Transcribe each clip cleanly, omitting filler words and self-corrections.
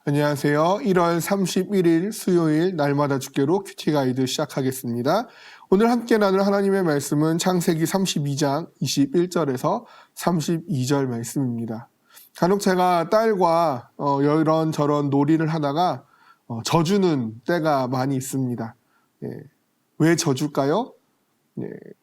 안녕하세요. 1월 31일 수요일 날마다 주께로 큐티 가이드 시작하겠습니다. 오늘 함께 나눌 하나님의 말씀은 창세기 32장 21절에서 32절 말씀입니다. 간혹 제가 딸과 이런저런 놀이를 하다가 져주는 때가 많이 있습니다. 왜 져줄까요?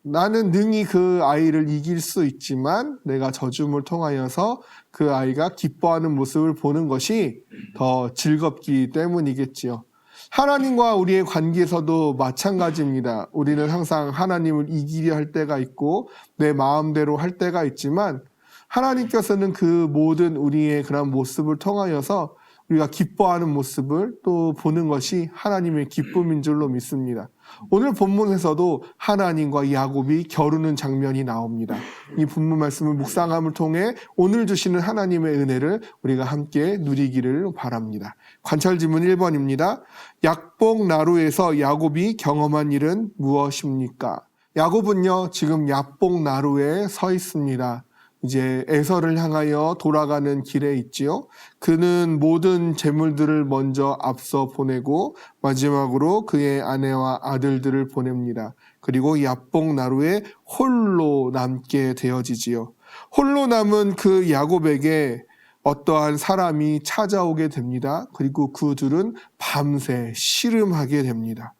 나는 능히 그 아이를 이길 수 있지만 내가 져줌을 통하여서 그 아이가 기뻐하는 모습을 보는 것이 더 즐겁기 때문이겠지요. 하나님과 우리의 관계에서도 마찬가지입니다. 우리는 항상 하나님을 이기려 할 때가 있고 내 마음대로 할 때가 있지만 하나님께서는 그 모든 우리의 그런 모습을 통하여서 우리가 기뻐하는 모습을 또 보는 것이 하나님의 기쁨인 줄로 믿습니다. 오늘 본문에서도 하나님과 야곱이 겨루는 장면이 나옵니다. 이 본문 말씀을 묵상함을 통해 오늘 주시는 하나님의 은혜를 우리가 함께 누리기를 바랍니다. 관찰 질문 1번입니다. 약복 나루에서 야곱이 경험한 일은 무엇입니까? 야곱은요, 지금 약복 나루에 서 있습니다. 이제 에서를 향하여 돌아가는 길에 있지요. 그는 모든 재물들을 먼저 앞서 보내고 마지막으로 그의 아내와 아들들을 보냅니다. 그리고 야복 나루에 홀로 남게 되어지지요. 홀로 남은 그 야곱에게 어떠한 사람이 찾아오게 됩니다. 그리고 그 둘은 밤새 씨름하게 됩니다.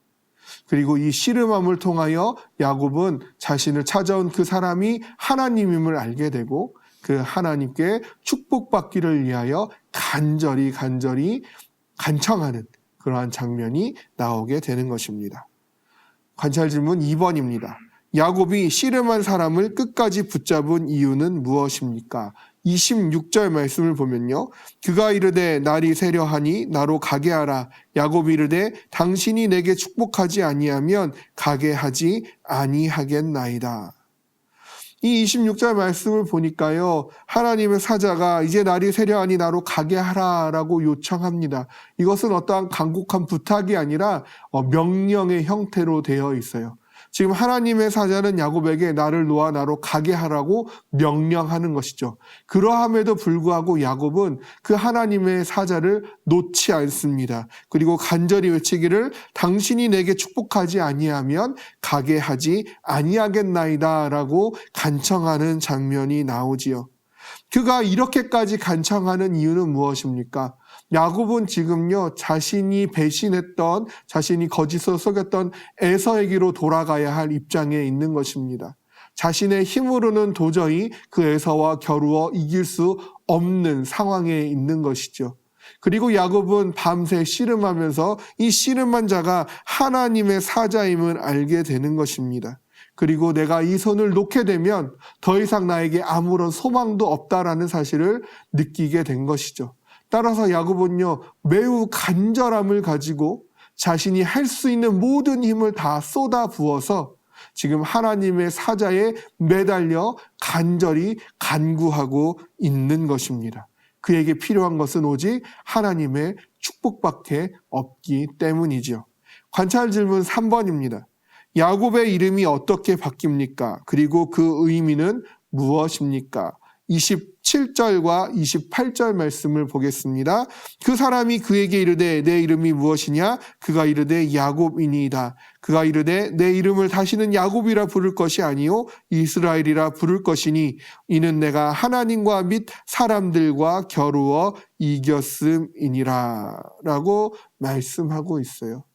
그리고 이 씨름함을 통하여 야곱은 자신을 찾아온 그 사람이 하나님임을 알게 되고 그 하나님께 축복받기를 위하여 간절히 간청하는 그러한 장면이 나오게 되는 것입니다. 관찰 질문 2번입니다. 야곱이 씨름한 사람을 끝까지 붙잡은 이유는 무엇입니까? 26절 말씀을 보면요. 그가 이르되 날이 새려하니 나로 가게 하라. 야곱이 이르되 당신이 내게 축복하지 아니하면 가게 하지 아니하겠나이다. 이 26절 말씀을 보니까요. 하나님의 사자가 이제 날이 새려하니 나로 가게 하라라고 요청합니다. 이것은 어떠한 간곡한 부탁이 아니라 명령의 형태로 되어 있어요. 지금 하나님의 사자는 야곱에게 나를 놓아 나로 가게 하라고 명령하는 것이죠. 그러함에도 불구하고 야곱은 그 하나님의 사자를 놓지 않습니다. 그리고 간절히 외치기를 당신이 내게 축복하지 아니하면 가게 하지 아니하겠나이다 라고 간청하는 장면이 나오지요. 그가 이렇게까지 간청하는 이유는 무엇입니까? 야곱은 지금요, 자신이 배신했던, 자신이 거짓으로 속였던 에서에게로 돌아가야 할 입장에 있는 것입니다. 자신의 힘으로는 도저히 그 에서와 겨루어 이길 수 없는 상황에 있는 것이죠. 그리고 야곱은 밤새 씨름하면서 이 씨름한 자가 하나님의 사자임을 알게 되는 것입니다. 그리고 내가 이 손을 놓게 되면 더 이상 나에게 아무런 소망도 없다라는 사실을 느끼게 된 것이죠. 따라서 야곱은요, 매우 간절함을 가지고 자신이 할 수 있는 모든 힘을 다 쏟아 부어서 지금 하나님의 사자에 매달려 간절히 간구하고 있는 것입니다. 그에게 필요한 것은 오직 하나님의 축복밖에 없기 때문이죠. 관찰 질문 3번입니다. 야곱의 이름이 어떻게 바뀝니까? 그리고 그 의미는 무엇입니까? 27절과 28절 말씀을 보겠습니다. 그 사람이 그에게 이르되 내 이름이 무엇이냐? 그가 이르되 야곱이니이다. 그가 이르되 내 이름을 다시는 야곱이라 부를 것이 아니요 이스라엘이라 부를 것이니 이는 내가 하나님과 및 사람들과 겨루어 이겼음이니라 라고 말씀하고 있어요.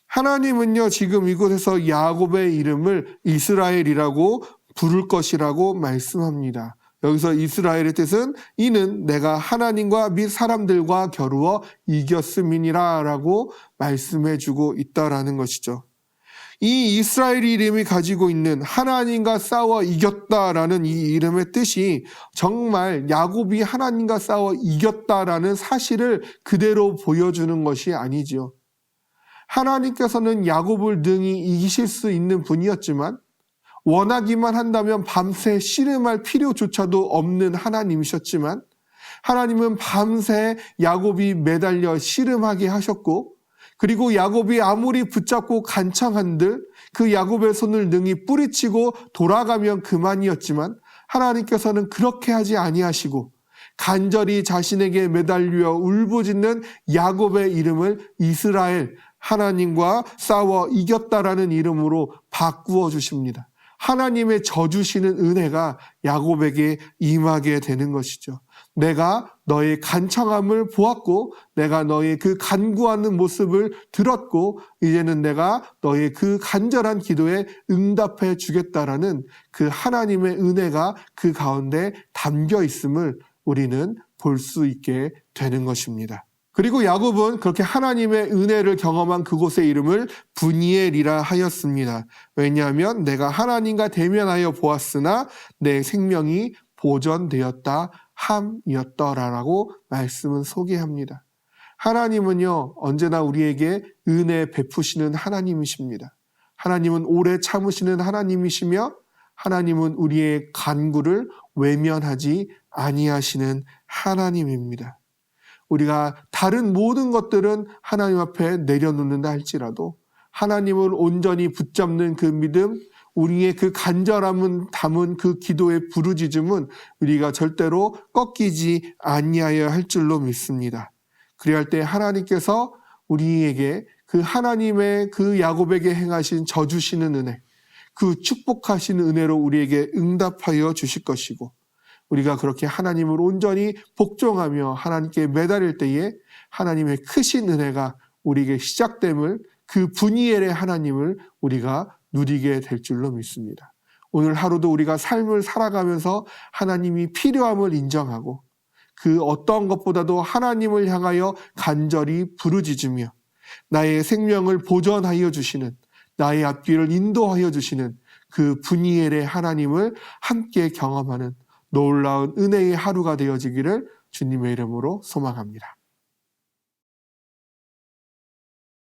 하나님은요, 지금 이곳에서 야곱의 이름을 이스라엘이라고 부를 것이라고 말씀합니다. 여기서 이스라엘의 뜻은 이는 내가 하나님과 및 사람들과 겨루어 이겼음이니라 라고 말씀해주고 있다라는 것이죠. 이 이스라엘 이름이 가지고 있는 하나님과 싸워 이겼다라는 이 이름의 뜻이 정말 야곱이 하나님과 싸워 이겼다라는 사실을 그대로 보여주는 것이 아니지요. 하나님께서는 야곱을 능히 이기실 수 있는 분이었지만 원하기만 한다면 밤새 씨름할 필요조차도 없는 하나님이셨지만 하나님은 밤새 야곱이 매달려 씨름하게 하셨고 그리고 야곱이 아무리 붙잡고 간청한들 그 야곱의 손을 능히 뿌리치고 돌아가면 그만이었지만 하나님께서는 그렇게 하지 아니하시고 간절히 자신에게 매달려 울부짖는 야곱의 이름을 이스라엘, 하나님과 싸워 이겼다라는 이름으로 바꾸어 주십니다. 하나님의 져주시는 은혜가 야곱에게 임하게 되는 것이죠. 내가 너의 간청함을 보았고 내가 너의 그 간구하는 모습을 들었고 이제는 내가 너의 그 간절한 기도에 응답해 주겠다라는 그 하나님의 은혜가 그 가운데 담겨 있음을 우리는 볼 수 있게 되는 것입니다. 그리고 야곱은 그렇게 하나님의 은혜를 경험한 그곳의 이름을 브니엘이라 하였습니다. 왜냐하면 내가 하나님과 대면하여 보았으나 내 생명이 보존되었다 함이었더라라고 말씀은 소개합니다. 하나님은요 언제나 우리에게 은혜 베푸시는 하나님이십니다. 하나님은 오래 참으시는 하나님이시며 하나님은 우리의 간구를 외면하지 아니하시는 하나님입니다. 우리가 다른 모든 것들은 하나님 앞에 내려놓는다 할지라도 하나님을 온전히 붙잡는 그 믿음, 우리의 그 간절함은 담은 그 기도의 부르짖음은 우리가 절대로 꺾이지 아니하여 할 줄로 믿습니다. 그리할 때 하나님께서 우리에게 그 하나님의 그 야곱에게 행하신 져주시는 은혜, 그 축복하시는 은혜로 우리에게 응답하여 주실 것이고 우리가 그렇게 하나님을 온전히 복종하며 하나님께 매달릴 때에 하나님의 크신 은혜가 우리에게 시작됨을 그 브니엘의 하나님을 우리가 누리게 될 줄로 믿습니다. 오늘 하루도 우리가 삶을 살아가면서 하나님이 필요함을 인정하고 그 어떤 것보다도 하나님을 향하여 간절히 부르짖으며 나의 생명을 보존하여 주시는 나의 앞길을 인도하여 주시는 그 브니엘의 하나님을 함께 경험하는 놀라운 은혜의 하루가 되어지기를 주님의 이름으로 소망합니다.